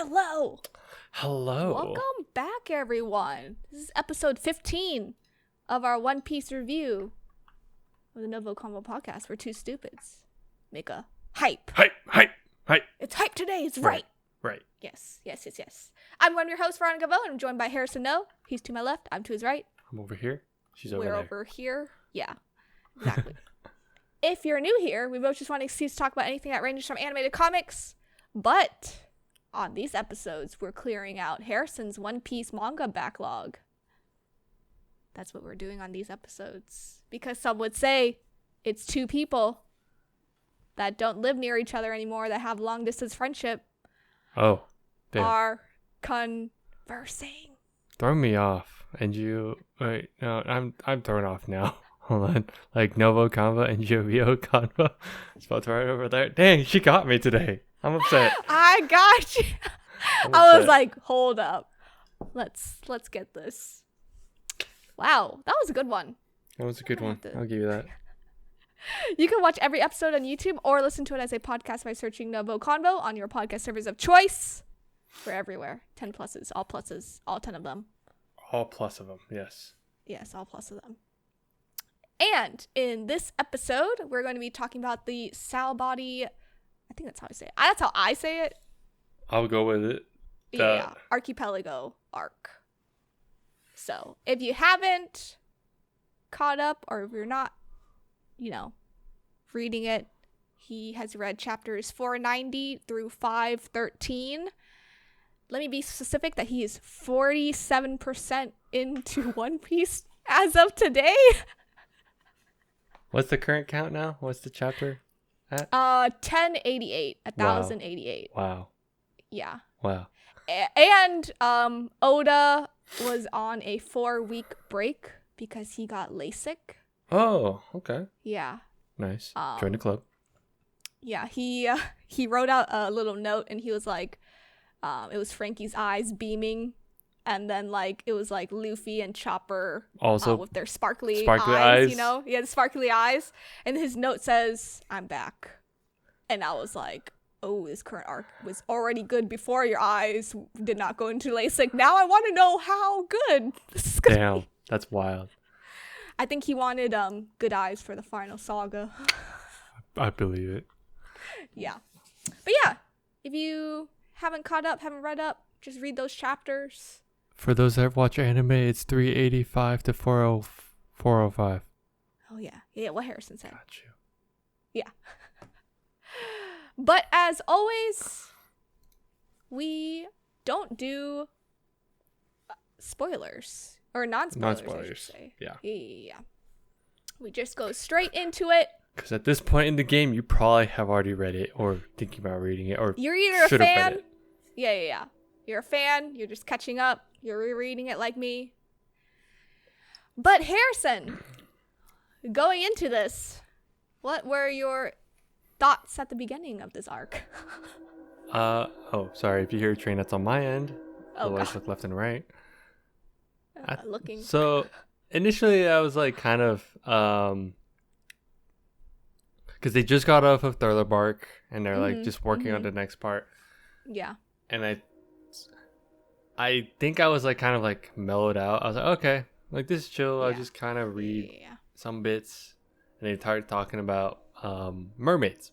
Hello. Hello. Welcome back, everyone. This is episode 15 of our One Piece review of the NgoVo Convo podcast, where two stupids make a hype. Hype. It's hype today. It's right. Right. Yes. I'm one of your hosts, Veronica Vo, and I'm joined by Harrison No. He's to my left. I'm to his right. I'm over here. She's over We're there. over here. Yeah, exactly. If you're new here, we both just want an excuse to talk about anything that ranges from animated comics. But on these episodes, we're clearing out Harrison's One Piece manga backlog. That's what we're doing on these episodes. Because some would say it's two people that don't live near each other anymore, that have long distance friendship, Oh, damn. are conversing. Throw me off. And you wait, no, I'm thrown off now. Hold on. Like NgoVo Convo and NgoVo Convo. Spelled right over there. Dang, she got me today. I'm upset. I got you. I was like, hold up. Let's get this. Wow, that was a good one. That was a good one. I'll give you that. You can watch every episode on YouTube or listen to it as a podcast by searching NgoVo Convo on your podcast servers of choice. We're everywhere. 10 pluses, all 10 of them. All plus of them, yes. Yes, all plus of them. And in this episode, we're going to be talking about the Sabaody. I think that's how I say it. That's how I say it. I'll go with it. Yeah, Archipelago arc. So if you haven't caught up, or if you're not, reading it, he has read chapters 490 through 513. Let me be specific that he is 47% into One Piece as of today. What's the current count now? What's the chapter at? 1088, 1088. Wow. Yeah. Wow. And Oda was on a 4-week break because he got LASIK. Oh, okay. Yeah. Nice. Join the club. Yeah, he wrote out a little note, and he was like, it was Frankie's eyes beaming, and then it was Luffy and Chopper also with their sparkly eyes. He had sparkly eyes, and his note says, "I'm back," and I was like, oh, this current arc was already good before your eyes did not go into LASIK. Now I want to know how good this is gonna Damn, be. that's wild. I think he wanted good eyes for the final saga. I believe it. Yeah. But yeah, if you haven't caught up, haven't read up, just read those chapters. For those that watch anime, it's 385 to 405. Oh yeah. Yeah, what Harrison said. Got you. Yeah. But as always, we don't do spoilers. Or non-spoilers, I should say. Yeah. Yeah. We just go straight into it. Because at this point in the game, you probably have already read it or thinking about reading it or you're either a should have fan. read it. Yeah. You're a fan. You're just catching up. You're rereading it like me. But Harrison, going into this, what were your thoughts at the beginning of this arc? Sorry. If you hear a train, that's on my end. Oh, Otherwise, God. look left and right. Looking. So initially, I was kind of because they just got off of Thriller Bark and they're just working on the next part. Yeah. And I think I was kind of mellowed out. I was like, okay, this is chill. Yeah. I'll just kind of read some bits. And they started talking about mermaids.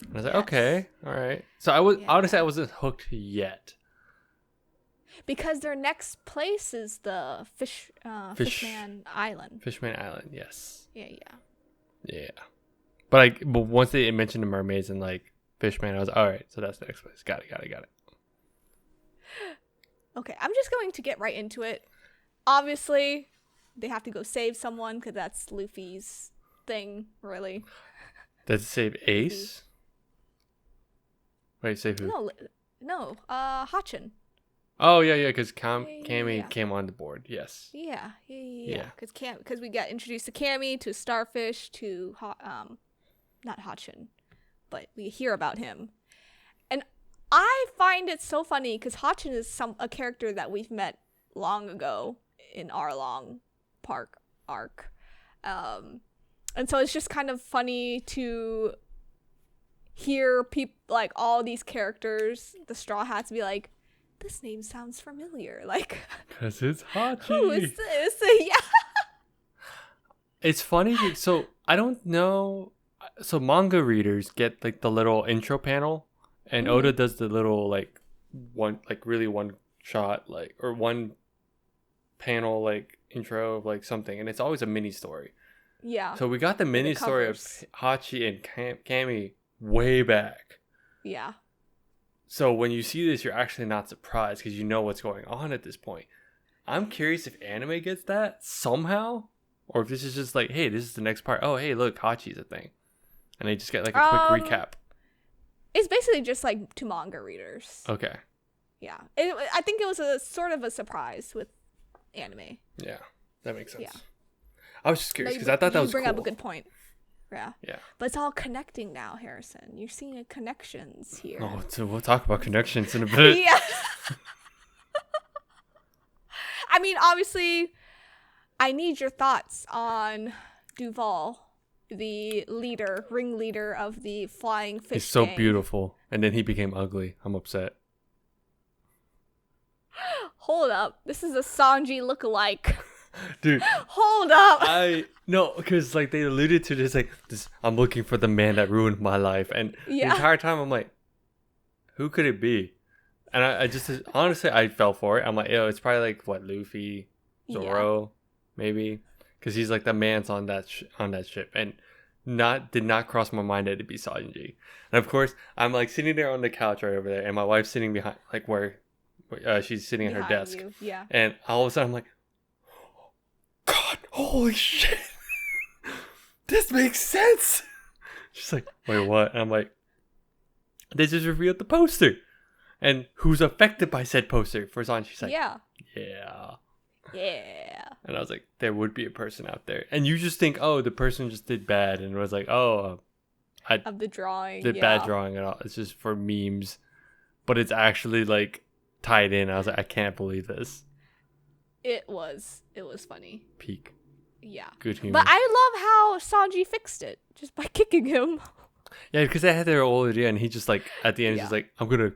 And I was like, okay, all right. So honestly, I wasn't hooked yet. Because their next place is the Fishman Island. Fishman Island, yes. Yeah. But once they mentioned the mermaids and Fishman, I was all right. So that's the next place. Got it. Okay, I'm just going to get right into it. Obviously, they have to go save someone because that's Luffy's thing, really. Does it save Ace? Wait, save who? No, Hachin. Oh yeah, because Cammy came on the board. Yes. Yeah. Because we got introduced to Cammy, to Starfish, to not Hachin, but we hear about him, and I find it so funny because Hachin is a character that we've met long ago in Arlong Park arc, and so it's just kind of funny to hear people like all these characters, the Straw Hats, be like, this name sounds familiar. Like, Because it's Hachi. who is this? Yeah. It's funny. So I don't know. So manga readers get like the little intro panel, and Oda does the little like really one shot like or one panel like intro of like something, and it's always a mini story. Yeah. So we got the mini story of Hachi and Kami way back. Yeah. So when you see this, you're actually not surprised because you know what's going on at this point. I'm curious if anime gets that somehow, or if this is just like, hey, this is the next part. Oh, hey, look, Hachi's a thing, and they just get like a quick recap. It's basically just like to manga readers. Okay. Yeah. I think it was a sort of a surprise with anime. Yeah, that makes sense. Yeah. I was just curious because I thought that was cool. You bring up a good point. Yeah. Yeah. But it's all connecting now, Harrison. You're seeing connections here. Oh, so we'll talk about connections in a bit. Yeah. I mean, obviously, I need your thoughts on Duval, the ringleader of the flying fish He's so gang. beautiful, and then he became ugly. I'm upset. Hold up. This is a Sanji lookalike. Dude. Hold up. No, because like they alluded to this, like this. I'm looking for the man that ruined my life, and the entire time I'm like, who could it be? And I just honestly I fell for it. I'm like, it's probably like what Luffy, Zoro, maybe, because he's like the man's on that ship, and did not cross my mind that it'd be Sanji. And of course, I'm like sitting there on the couch right over there, and my wife's sitting behind, like where she's sitting at her desk. You. Yeah. And all of a sudden I'm like, God, holy shit. This makes sense. She's like, wait, what? And I'm like, they just revealed the poster. And who's affected by said poster for Sanji? She's like, yeah. And I was like, there would be a person out there. And you just think, oh, the person just did bad. And it was like, of the drawing. Did bad drawing at all. It's just for memes. But it's actually like tied in. I was like, I can't believe this. It was funny. Peak. Yeah. Good humor. But I love how Sanji fixed it just by kicking him. Yeah, because they had their old idea, and he just like at the end, he's just like, I'm gonna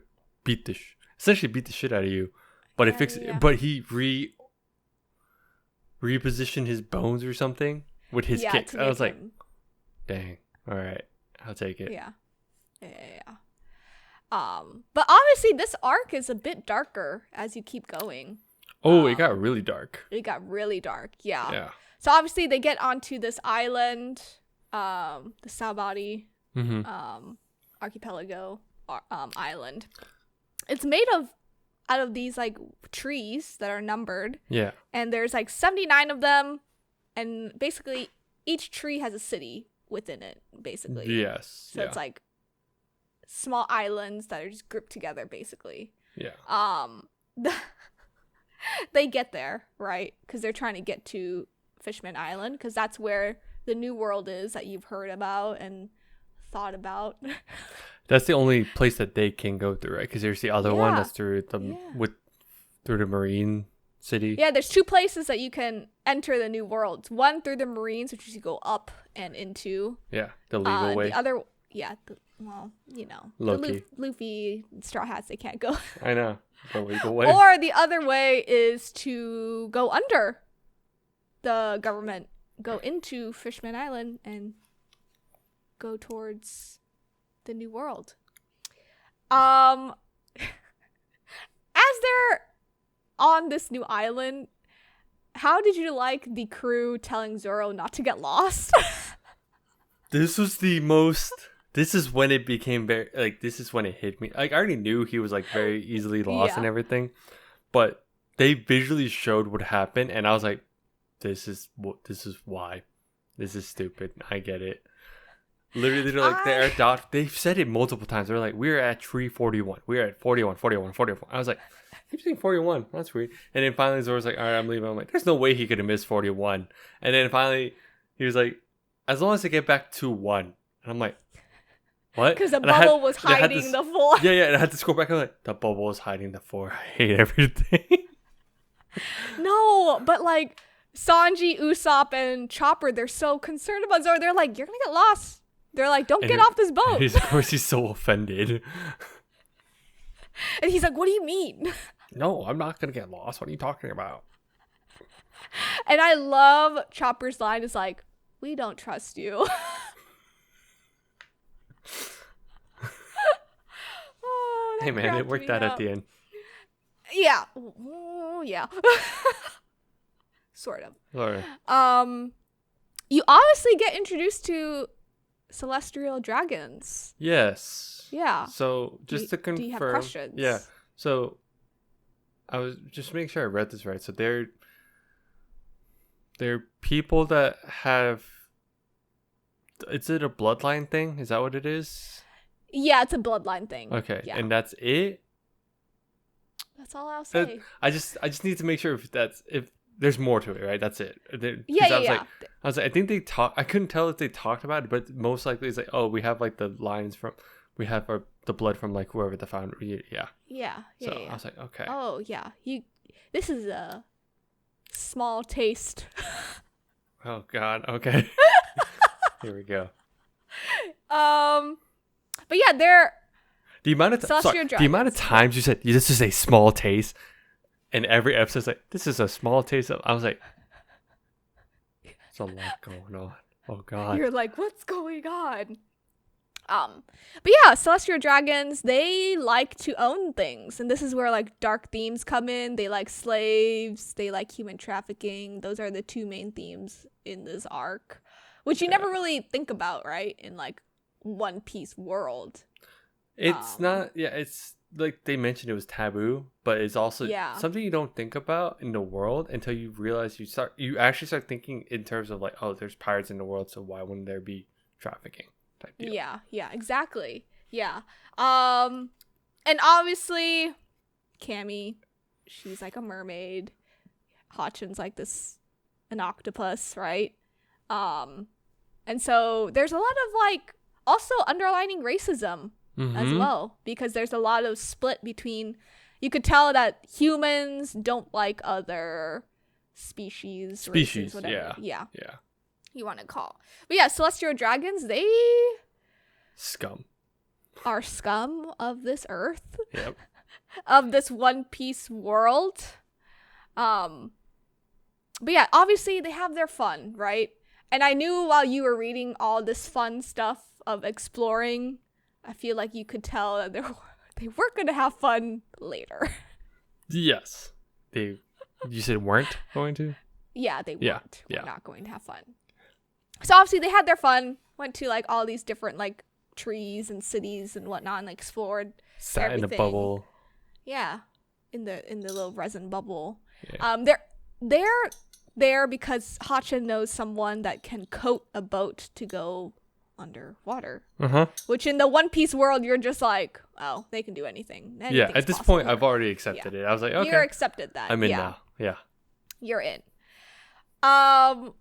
essentially beat the shit out of you. But it fixed it. But he repositioned his bones or something with his kicks. I was like, dang. All right, I'll take it. Yeah. But obviously this arc is a bit darker as you keep going. Oh, it got really dark. Yeah. So obviously they get onto this island, the Sabaody Archipelago island. It's made out of these like trees that are numbered. Yeah. And there's like 79 of them, and basically each tree has a city within it, basically. Yes. So it's like small islands that are just grouped together, basically. Yeah. They get there, right? Because they're trying to get to Fishman Island, because that's where the new world is that you've heard about and thought about. That's the only place that they can go through, right? Because there's the other one that's through through the marine city. Yeah, there's two places that you can enter the new world. One through the marines, which is you go up and into. Yeah, the legal way. The other, the Luffy Straw Hats, they can't go. I know. The legal way. Or the other way is to go under the government, go into Fishman Island, and go towards the new world. As they're on this new island, how did you like the crew telling Zoro not to get lost? This is when it became very, like, this is when it hit me. Like, I already knew he was, like, very easily lost and everything. But they visually showed what happened. And I was like, this is why. This is stupid. I get it. Literally, they're like, they've said it multiple times. They're like, we're at tree 41. We're at 41. I was like, I keep saying 41. That's weird. And then finally, Zoro's like, all right, I'm leaving. I'm like, there's no way he could have missed 41. And then finally, he was like, as long as I get back to 1. And I'm like, what? Because the bubble was hiding the 4. Yeah, and I had to scroll back. I'm like, the bubble is hiding the 4. I hate everything. No, but like Sanji, Usopp, and Chopper, they're so concerned about Zoro. They're like, you're gonna get lost. They're like, don't get off this boat. Of course, he's so offended. And he's like, what do you mean? No, I'm not going to get lost. What are you talking about? And I love Chopper's line is like, we don't trust you. Oh, hey, man, it worked out at the end. Yeah. Ooh, yeah. Sort of. Sorry. You obviously get introduced to celestial dragons. Yes. Yeah. So just to confirm. Do you have questions? Yeah. So I was just making sure I read this right. So they're people that have. Is it a bloodline thing? Is that what it is? Yeah, it's a bloodline thing. Okay. Yeah. And that's it? That's all I'll say. I just need to make sure if there's more to it, right? That's it. Yeah. I was like, I think they talk. I couldn't tell if they talked about it, but most likely it's like, oh, we have like the lines from, we have the blood from like whoever the founder. Yeah. Yeah. So I was like, okay. Oh yeah, this is a small taste. Oh God. Okay. Here we go. But yeah, they're the amount of times you said this is a small taste, and every episode's like, this is a small taste of. I was like, there's a lot going on. Oh God. You're like, what's going on? But yeah, celestial dragons, they like to own things, and this is where like dark themes come in. They like slaves, they like human trafficking. Those are the two main themes in this arc, which you never really think about, right? In like One Piece world. It's not, yeah, it's like they mentioned it was taboo, but it's also something you don't think about in the world until you realize you actually start thinking in terms of like, oh, there's pirates in the world, so why wouldn't there be trafficking type deal? Yeah, exactly. Yeah. And obviously Cammy, she's like a mermaid. Hachin's like an octopus, right? And so there's a lot of like also underlining racism as well, because there's a lot of split between, you could tell that humans don't like other species, races, whatever. Yeah. You want to call. But yeah, celestial dragons, they are scum of this earth. Yep. Of this One Piece world. But yeah, obviously they have their fun, right? And I knew while you were reading all this fun stuff of exploring, I feel like you could tell that they were going to have fun later. Yes. You said weren't going to? Yeah, they weren't. Yeah. We're not going to have fun. So obviously they had their fun, went to like all these different like trees and cities and whatnot, and like explored Sat everything. in a bubble. Yeah. In the little resin bubble. Yeah. They're there because Hachin knows someone that can coat a boat to go underwater. Which in the One Piece world, you're just like, oh, they can do anything. Yeah, at this point, I've already accepted it. I was like, okay. You're accepted that. I'm in now. Yeah. You're in. But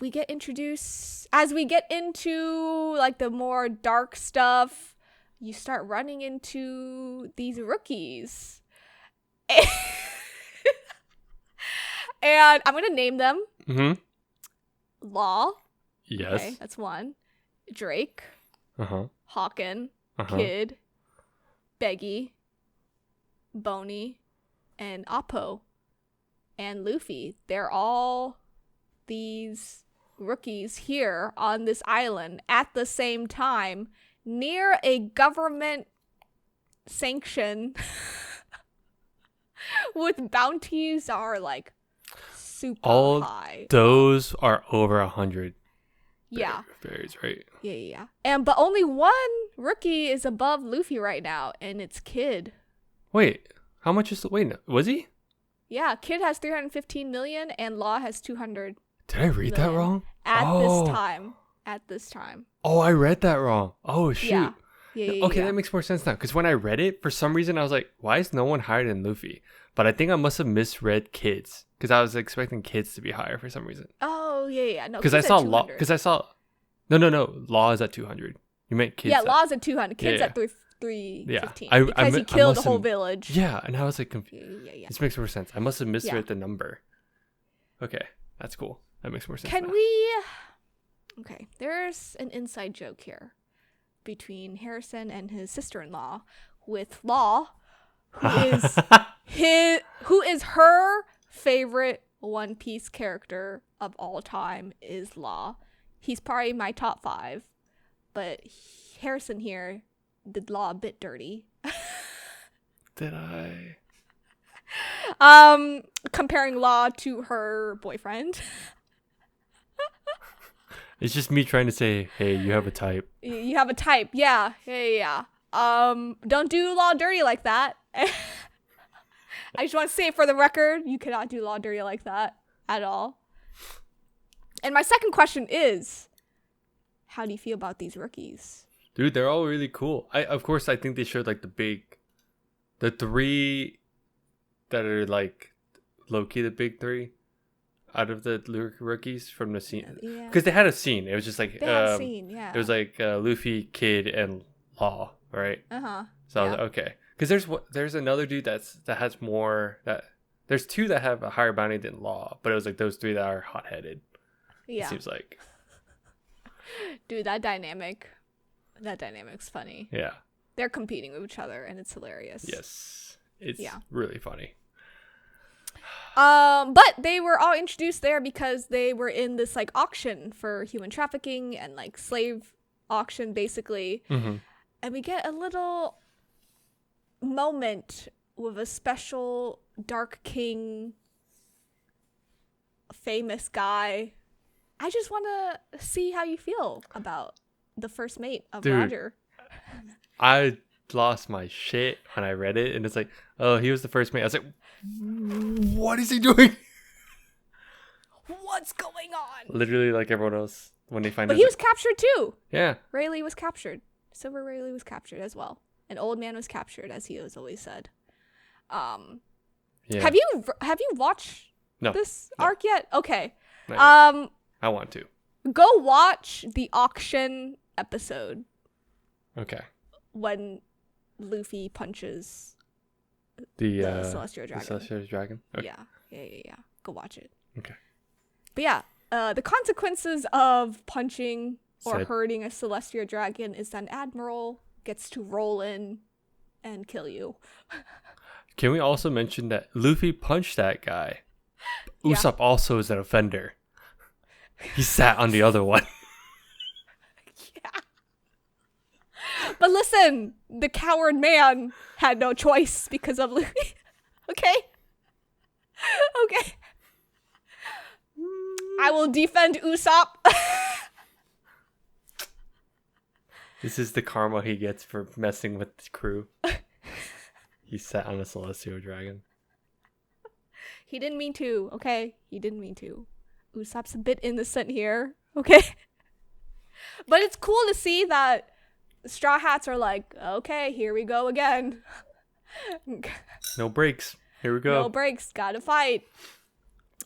we get introduced, as we get into like the more dark stuff, you start running into these rookies. And I'm going to name them. Law. Yes. Okay, that's one. Drake. Hawken. Kid. Beggy. Boney. And Appo. And Luffy. They're all these rookies here on this island at the same time near a government sanction with bounties are like super high. Those are over 100. Yeah. Berries, right? Yeah. But only one rookie is above Luffy right now, and it's Kid. Wait, how much is was he? Yeah, Kid has 315 million and Law has 200. Did I read that wrong? At this time. Oh, I read that wrong. Oh, shoot. Yeah. Okay, that makes more sense now. Because when I read it, for some reason, I was like, why is no one higher than Luffy? But I think I must have misread Kids. Because I was expecting Kids to be higher for some reason. Oh, yeah. No, because I saw Law. Because I saw... No. Law is at 200. You meant Kids. Yeah, Law's at 200. Kids at 315. Yeah. Because he killed the whole village. Yeah, and I was like confused. Yeah. This makes more sense. I must have misread the number. Okay, that's cool. That makes more sense. Can we Okay, there's an inside joke here between Harrison and his sister-in-law, with Law, who is her favorite One Piece character of all time is Law. He's probably my top 5, but Harrison here did Law a bit dirty. Did I? Comparing Law to her boyfriend. It's just me trying to say, hey, you have a type. You have a type, yeah. Don't do Law dirty like that. I just want to say it for the record, you cannot do Law dirty like that at all. And my second question is, how do you feel about these rookies? Dude, they're all really cool. Of course, I think they showed like the 3 that are like low-key the big 3 out of the rookies from the scene. Yeah. Because they had a scene. It was just like, They had a scene, yeah. It was like Luffy, Kid, and Law, right? Uh-huh. So I was like, okay. Because there's another dude that has more, there's 2 that have a higher bounty than Law, but it was like those 3 that are hot-headed. Yeah. It seems like. Dude, that dynamic's funny. Yeah. They're competing with each other, and it's hilarious. Yes. It's really funny. But they were all introduced there because they were in this like auction for human trafficking and like slave auction, basically. Mm-hmm. And we get a little moment with a special Dark King famous guy. I just want to see how you feel about the first mate of Roger. I lost my shit when I read it, and it's like, oh, he was the first mate. I was like, what is he doing? What's going on? Literally like everyone else when they find out. But he was captured too. Yeah. Rayleigh was captured. Silver Rayleigh was captured as well. An old man was captured, as he was always said. Yeah. Have you watched this arc yet? Okay. I want to. Go watch the auction episode. Okay. When Luffy punches the Celestial Dragon. The Celestial Dragon? Okay. Yeah. Go watch it. Okay. But yeah, the consequences of punching or hurting a Celestial Dragon is that an Admiral gets to roll in and kill you. Can we also mention that Luffy punched that guy? Usopp also is an offender. He sat on the other one. Yeah. But listen, the coward man had no choice because of Luffy. Okay? Okay. I will defend Usopp. This is the karma he gets for messing with the crew. He sat on a Celestial Dragon. He didn't mean to, okay? He didn't mean to. Usopp's a bit innocent here, okay? But it's cool to see that Straw Hats are like, okay, here we go again. No breaks. Here we go. No breaks. Gotta fight.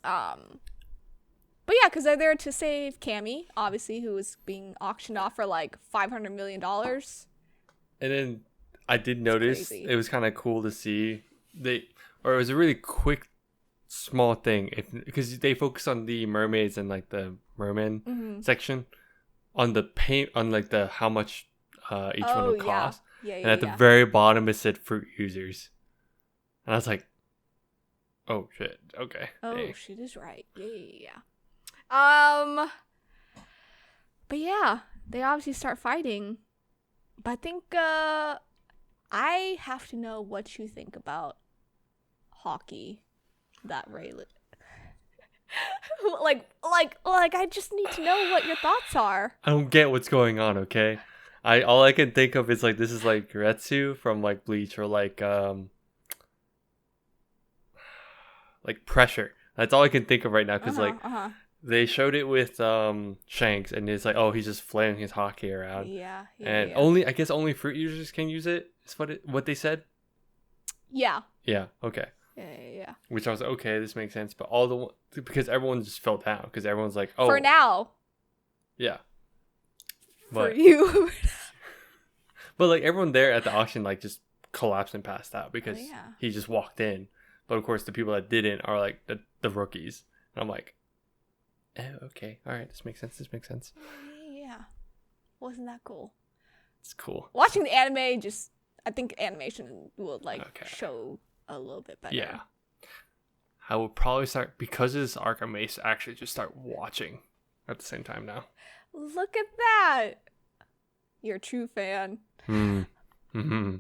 But yeah, because they're there to save Cammy, obviously, who was being auctioned off for like $500 million. And then I did notice it was kind of cool to see it was a really quick, small thing because they focus on the mermaids and like the merman section on the paint on like the how much each one would cost. And at the very bottom it said fruit users, and I was like, oh shit, okay. Oh, shit is right. Yeah. But yeah, they obviously start fighting. But I think I have to know what you think about Hockey, that Rayleigh. like I just need to know what your thoughts are. I don't get what's going on, okay? All I can think of is like this is like Retsu from like Bleach or like Pressure. That's all I can think of right now because they showed it with Shanks and it's like, oh, he's just flailing his hockey around. And only I guess only fruit users can use it. Is what they said. Yeah. Yeah. Okay. Yeah. Which I was like, okay, this makes sense. But because everyone just fell down because everyone's like, oh, for now. Yeah. For you. But like everyone there at the auction like just collapsed and passed out because he just walked in. But of course the people that didn't are like the rookies. And I'm like, Oh, okay. All right. This makes sense. Yeah. Wasn't that cool? It's cool. Watching the anime, I think animation will show a little bit better. Yeah. I will probably start, because of this arc, I may actually just start watching at the same time now. Look at that. You're a true fan. Mm-hmm.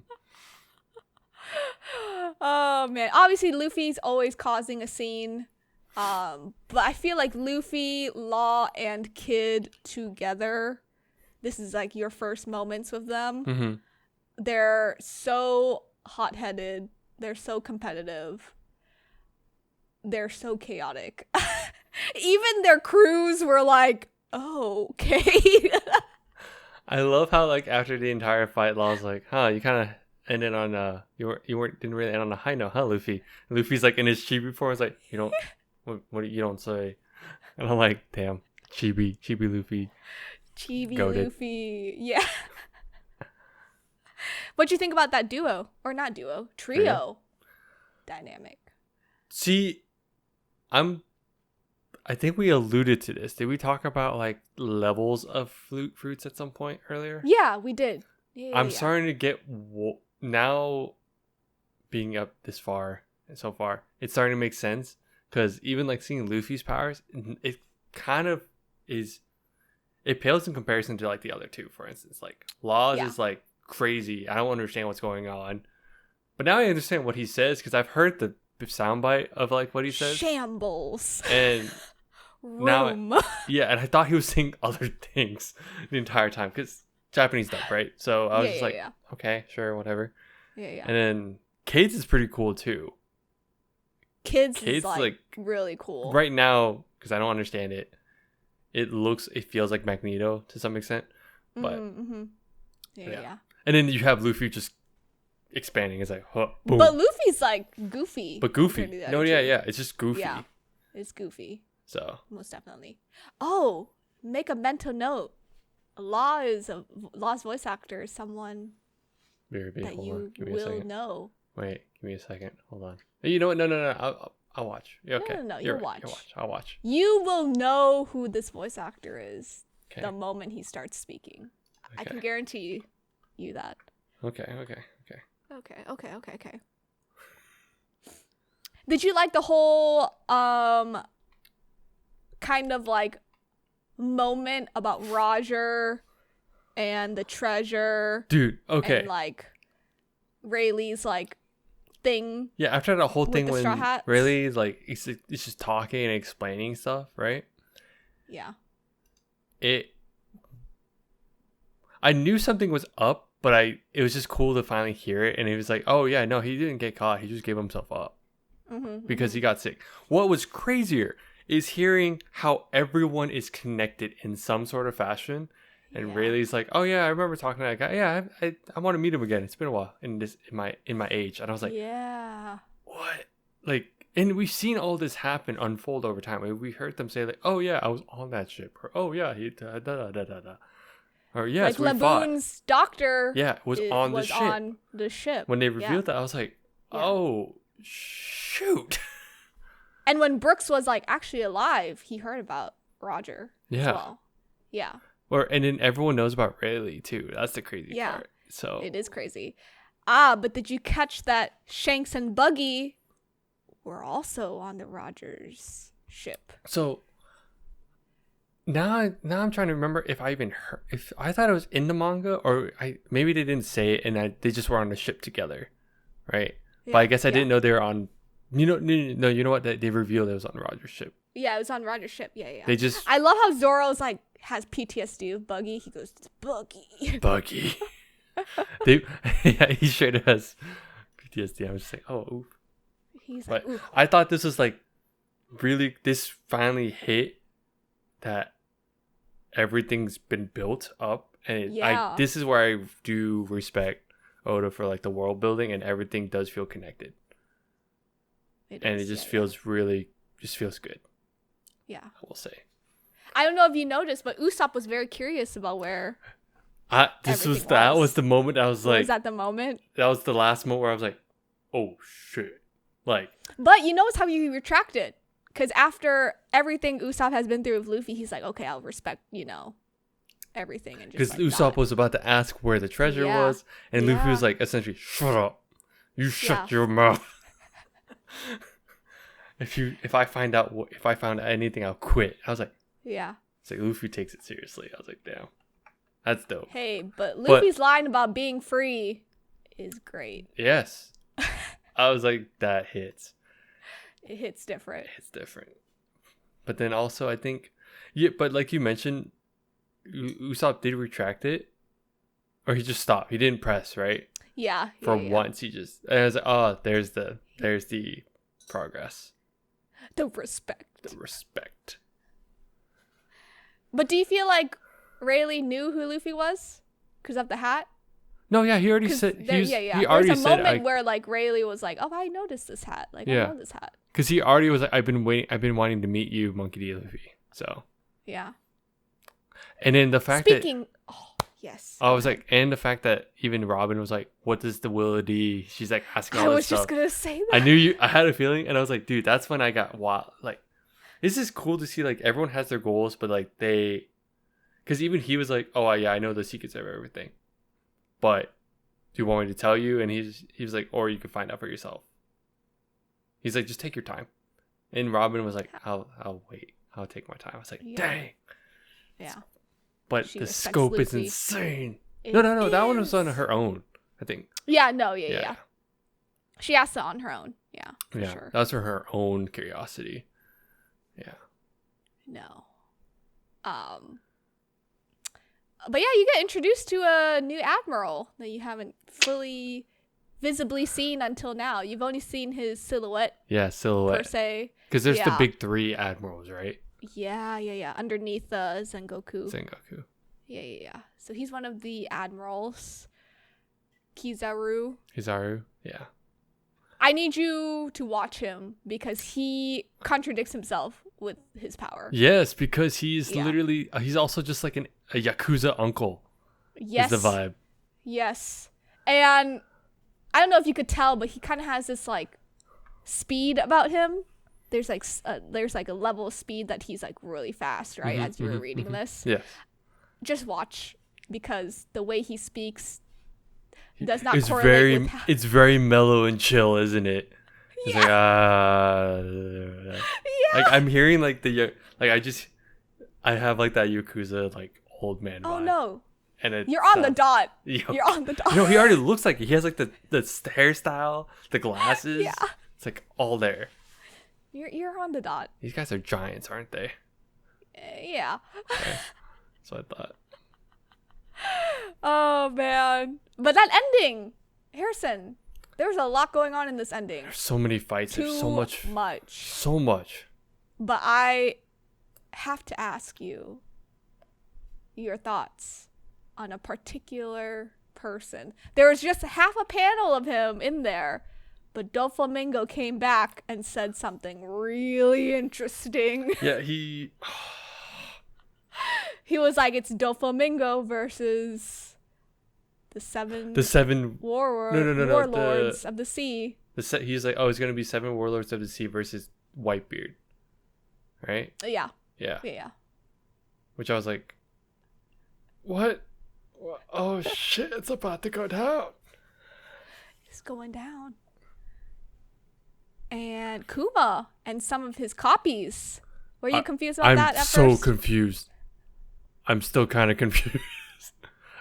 Oh, man. Obviously, Luffy's always causing a scene. But I feel like Luffy, Law, and Kid together, this is like your first moments with them. Mm-hmm. They're so hot-headed. They're so competitive. They're so chaotic. Even their crews were like, oh, okay. I love how, like, after the entire fight, Law's like, huh, you kind of ended on, didn't really end on a high note, huh, Luffy? And Luffy's like in his chibi form, it's like, you don't, what you don't say. And I'm like, damn, chibi Luffy. Chibi Goated. Luffy. Yeah. What'd you think about that duo? Or not duo, trio dynamic? See, I think we alluded to this. Did we talk about like levels of fruits at some point earlier? Yeah, we did. I'm starting to get now, being up this far and so far, it's starting to make sense, because even like seeing Luffy's powers, it kind of is, it pales in comparison to like the other two. For instance, like Law's is like crazy. I don't understand what's going on, but now I understand what he says, because I've heard the soundbite of like what he says. Shambles. And Room. now, yeah, and I thought he was saying other things the entire time, because Japanese dub, right? So I was just like, okay, sure, whatever. Yeah. And then Kate's is pretty cool too. Kate's is like really cool. Right now, because I don't understand it, it feels like Magneto to some extent. But Yeah. And then you have Luffy just expanding. It's like, huh, boom. But Luffy's like goofy. But goofy. No, yeah. It's just goofy. Yeah, it's goofy. So. Most definitely. Oh, make a mental note. Law's voice actor is someone that you will know. Wait, give me a second. Hold on. You know what? No. I'll watch. Yeah, okay. No. You'll Watch. I'll watch. You will know who this voice actor is the moment he starts speaking. Okay. I can guarantee you that. Okay. Did you like the whole kind of like moment about Roger and the treasure? Dude, okay. And like Rayleigh's like thing. Yeah, after the whole thing when Straw Rayleigh's like it's just talking and explaining stuff, right? Yeah. I knew something was up, but it was just cool to finally hear it. And he was like, oh yeah, no, he didn't get caught. He just gave himself up because he got sick. What was crazier is hearing how everyone is connected in some sort of fashion. And Rayleigh's like, oh yeah, I remember talking to that guy. Yeah, I want to meet him again. It's been a while in my age. And I was like, yeah, what? Like, and we've seen all this happen, unfold over time. We heard them say like, oh yeah, I was on that ship, or oh yeah, he da da da da da. Or yes, like we fought. Laboon's doctor. Yeah, was on the ship. When they revealed that, I was like, oh shoot. And when Brooks was like actually alive, he heard about Roger as well. Yeah. And then everyone knows about Rayleigh too. That's the crazy part. So it is crazy. But did you catch that Shanks and Buggy were also on the Rogers ship? So now I'm trying to remember if I even heard, if I thought it was in the manga, or maybe they didn't say it and they just were on the ship together, right? Yeah, but I guess I didn't know they were on. You know what? They revealed it was on Roger's ship. Yeah, it was on Roger's ship. Yeah. They just. I love how Zoro's like has PTSD of Buggy. He goes, it's Buggy. Buggy. He straight up has PTSD. I was just like, oh, oof. He's like, oof. I thought this was like really. This finally hit that everything's been built up, and this is where I do respect Oda for like the world building, and everything does feel connected. It just feels really feels good. Yeah, I will say. I don't know if you noticed, but Usopp was very curious about where. That was the moment I was like. Was that the moment? That was the last moment where I was like, "Oh shit!" Like. But you notice how he retracted, Because after everything Usopp has been through with Luffy, he's like, okay, I'll respect, everything. And because like, Usopp was about to ask where the treasure was, and Luffy was like, essentially, shut up. You shut your mouth. If I found anything, I'll quit. I was like, yeah. It's like Luffy takes it seriously. I was like, damn, that's dope. Hey, but Luffy's line about being free is great. Yes. I was like, that hits. It hits different. It's different. But then also, I think, but like you mentioned, Usopp did retract it, or he just stopped. He didn't press, right? Yeah. For once, he just. And I was like, oh, there's the progress. The respect. But do you feel like Rayleigh knew who Luffy was because of the hat? No, yeah, he already said. He already There's a said. moment where like Rayleigh was like, "Oh, I noticed this hat. Like, I know this hat." Because he already was like, I've been wanting to meet you, Monkey D. Luffy. So. Yeah. And then the fact yes. I was like, and the fact that even Robin was like, "What does the Will of D?" She's like asking all this stuff. I was just gonna say that. I knew you. I had a feeling, and I was like, dude, that's when I got wild. Like, this is cool to see. Like, everyone has their goals, but like because even he was like, "Oh yeah, I know the secrets of everything," but do you want me to tell you? And he was like, or you can find out for yourself. He's like, just take your time. And Robin was like, I'll wait. I'll take my time. I was like, dang. Yeah. But the scope is insane. No. That one was on her own, I think. Yeah, no, yeah. She asked it on her own. Yeah, for sure. That was for her own curiosity. Yeah. No. But yeah, you get introduced to a new admiral that you haven't fully visibly seen until now. You've only seen his silhouette. Yeah, silhouette. Per se. Because there's the big three admirals, right? Yeah. Underneath Sengoku. Yeah. So he's one of the admirals. Kizaru, yeah. I need you to watch him because he contradicts himself with his power. Yes, because he's literally, he's also just like a Yakuza uncle. Yes. Is the vibe. Yes. And I don't know if you could tell, but he kind of has this like speed about him. There's like a level of speed that he's like really fast, right? As you were reading this. Yeah. Just watch, because the way he speaks does not correlate with it's very mellow and chill, isn't it? It's like like I'm hearing like I have like that Yakuza like old man vibe. Oh no. And you're on the dot. You're on the dot. He already looks like it. He has like the hairstyle, the glasses. Yeah. It's like all there. You're on the dot. These guys are giants, aren't they? Yeah. Okay. So I thought. Oh man. But that ending, Harrison, there was a lot going on in this ending. There's so many fights. There's so much. So much. But I have to ask you your thoughts on a particular person. There was just half a panel of him in there, but Doflamingo came back and said something really interesting. Yeah, he was like, it's Doflamingo versus the seven warlords of the sea. He's like, oh, it's gonna be 7 warlords of the sea versus Whitebeard, right? Yeah. Which I was like, what? Oh shit! It's about to go down. It's going down. And Kuma and some of his copies. Were you confused about that at first? I'm so confused. I'm still kind of confused.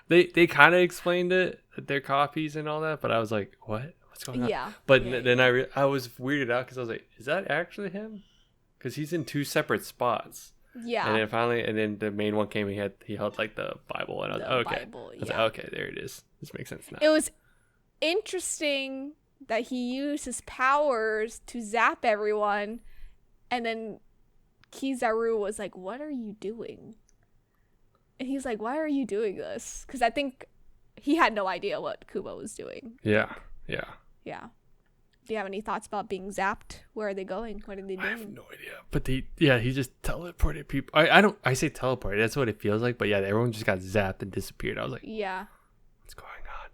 They kind of explained it, that they're copies and all that, but I was like, what? What's going on? Yeah. But then I was weirded out because I was like, is that actually him? Because he's in 2 separate spots. Yeah. And then finally, the main one came. He held like the Bible, and I was like, okay. I was like, okay, there it is. This makes sense now. It was interesting that he used his powers to zap everyone, and then Kizaru was like, "What are you doing?" And he's like, "Why are you doing this?" Because I think he had no idea what Kuma was doing. Yeah. Do you have any thoughts about being zapped? Where are they going? What are they doing? I have no idea. But he just teleported people. I say teleported. That's what it feels like. But yeah, everyone just got zapped and disappeared. I was like, yeah, what's going on?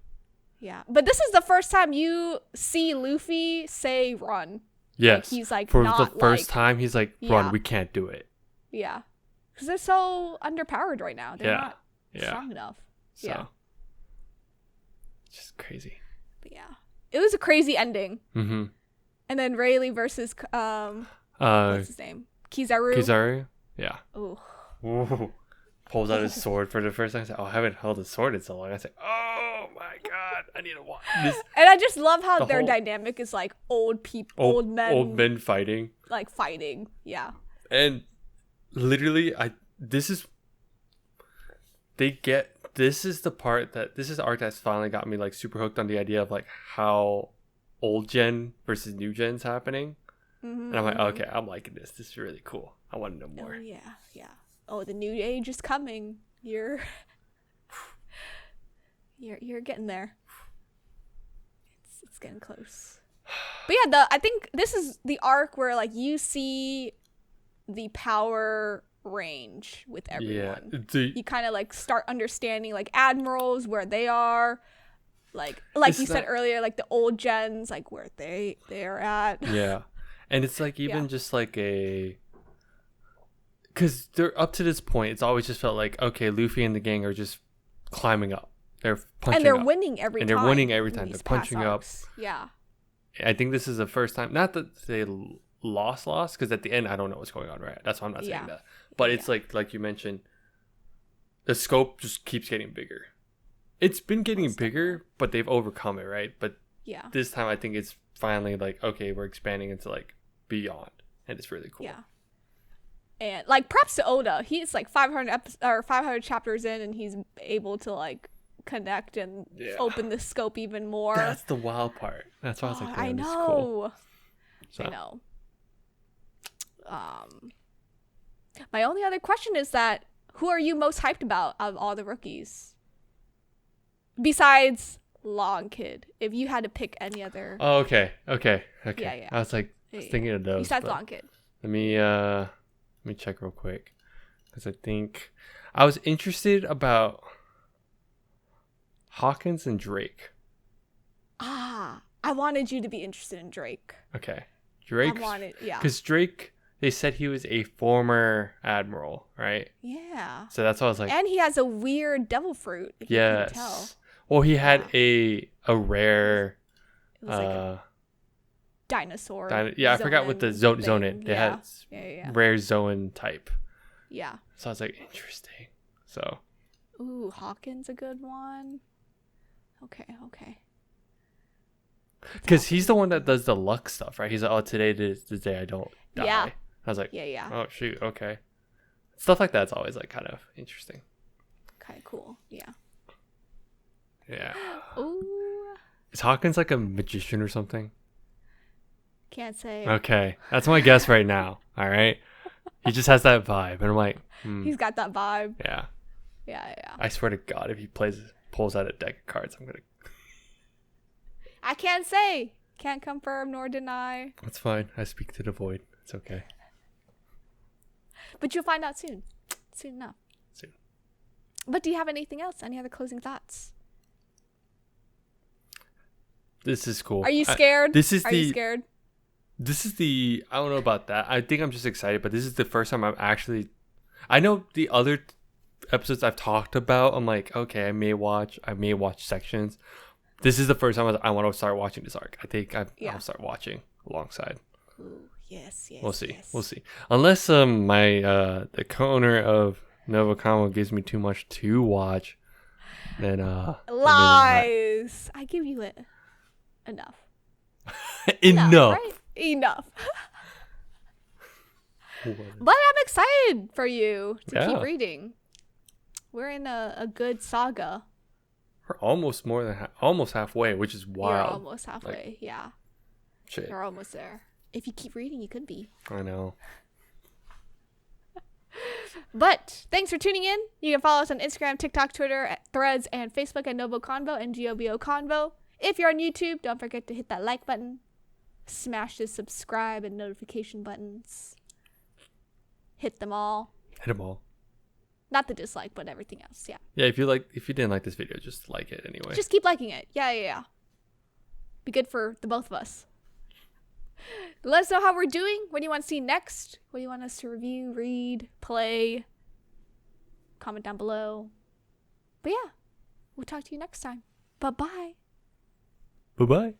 Yeah, but this is the first time you see Luffy say run. Yes. Like, he's like for not the first like, time, he's like, Ron, Yeah. we can't do it. Yeah. Because they're so underpowered right now. They're not strong enough. So, Yeah. just crazy. But yeah. It was a crazy ending. Mm-hmm. And then Rayleigh versus what's his name? Kizaru. Kizaru? Yeah. Ooh. Ooh. Pulls out his sword for the first time. I said, oh, I haven't held a sword in so long. I said, oh my god, I need to watch this. And I just love how their dynamic is like old men fighting. Like fighting. Yeah. And literally, this is the arc that's finally got me like super hooked on the idea of like how old gen versus new gen's happening. Mm-hmm, and I'm like, okay, I'm liking this. This is really cool. I want to know more. Oh, yeah. Oh, the new age is coming. You're getting there. It's getting close. But yeah, I think this is the arc where like you see the power range with everyone. Yeah. You kind of like start understanding like admirals where they are. Like you said earlier, like the old gens, like where they're at. Yeah. And it's like even just like because they're up to this point, it's always just felt like, okay, Luffy and the gang are just climbing up. They're punching and they're up. winning every time. And they're winning every time. They're punching up. Yeah. I think this is the first time, not that they lost, because at the end, I don't know what's going on, right? That's why I'm not saying that. But it's like you mentioned, the scope just keeps getting bigger. It's been getting bigger, but they've overcome it, right? But this time, I think it's finally like, okay, we're expanding into like beyond, and it's really cool. Yeah. And like props to Oda. He's like 500 chapters in, and he's able to like connect and open the scope even more. That's the wild part. That's why I was like, I know. This is cool. So. I know. My only other question is that who are you most hyped about of all the rookies? Besides Long Kid, if you had to pick any other. Oh, okay. Yeah. I was like thinking of those. Besides Long Kid. Let me check real quick, because I think I was interested about Hawkins and Drake. I wanted you to be interested in Drake. Okay, Drake. Because Drake, they said he was a former admiral, right? Yeah. So that's why I was like. And he has a weird devil fruit. If you can tell. Well, he had a rare. It was like a dinosaur. I forgot what the zone it. It had rare zone type. Yeah. So I was like, interesting. So. Ooh, Hawkins a good one. Okay. Because he's the one that does the luck stuff, right? He's like, oh, today is the day I don't die. Yeah. I was like, yeah. Oh shoot, okay. Stuff like that's always like kind of interesting. Kind of cool. Yeah. Yeah. Ooh. Is Hawkins like a magician or something? Can't say. Okay, that's my guess right now. All right. He just has that vibe, and I'm like, He's got that vibe. Yeah. Yeah. I swear to God, if he pulls out a deck of cards, I'm gonna. I can't say. Can't confirm nor deny. That's fine. I speak to the void. It's okay. But you'll find out soon. Soon enough. Soon. But do you have anything else? Any other closing thoughts? This is cool. Are you scared? Are you scared? This is the. I don't know about that. I think I'm just excited, but this is the first time I'm actually. I know the other episodes I've talked about. I'm like, okay, I may watch sections. This is the first time I want to start watching this arc. I think I'll start watching alongside. Ooh, yes. We'll see. Unless the co-owner of NgoVo Convo gives me too much to watch, then lies. I give you it enough. Enough. Right? Enough. But I'm excited for you to keep reading. We're in a good saga. We're almost halfway, which is wild. You're almost halfway, yeah. Shit. You're almost there. If you keep reading, you could be. I know. But thanks for tuning in. You can follow us on Instagram, TikTok, Twitter, Threads, and Facebook at NgoVo Convo and NgoVo Convo. If you're on YouTube, don't forget to hit that like button. Smash the subscribe and notification buttons. Hit them all. Not the dislike, but everything else. Yeah. Yeah. If you didn't like this video, just like it anyway. Just keep liking it. Yeah. Be good for the both of us. Let us know how we're doing. What do you want to see next? What do you want us to review, read, play? Comment down below. But yeah, we'll talk to you next time. Bye-bye. Bye-bye.